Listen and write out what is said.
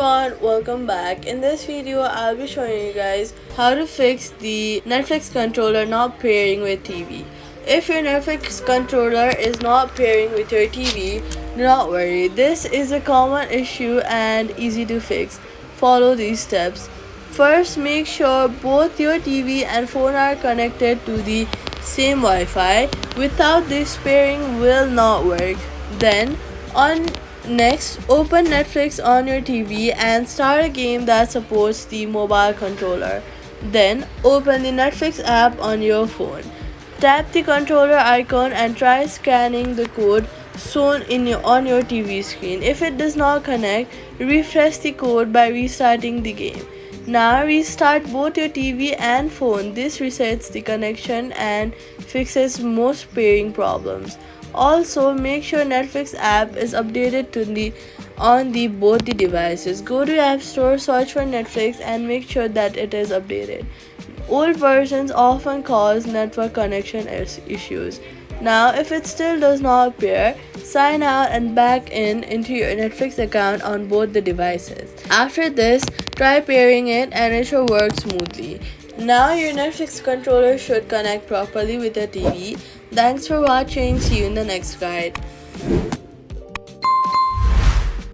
everyone, welcome back. In this video I'll be showing you guys how to fix the Netflix controller not pairing with TV. If your Netflix controller is not pairing with your TV, do not worry. This is a common issue and easy to fix. Follow these steps. First, make sure both your TV and phone are connected to the same Wi-Fi. Without this, pairing will not work. Then, Next, open Netflix on your TV and start a game that supports the mobile controller. Then, open the Netflix app on your phone. Tap the controller icon and try scanning the code shown on your TV screen. If it does not connect, refresh the code by restarting the game. Now restart both your TV and phone. This resets the connection and fixes most pairing problems. Also, make sure Netflix app is updated on both the devices. Go to App Store, search for Netflix and make sure that it is updated. Old versions often cause network connection issues. Now, if it still does not appear, sign out and back into your Netflix account on both the devices. After this, try pairing it and it should work smoothly. Now your Netflix controller should connect properly with your TV. Thanks for watching. See you in the next guide.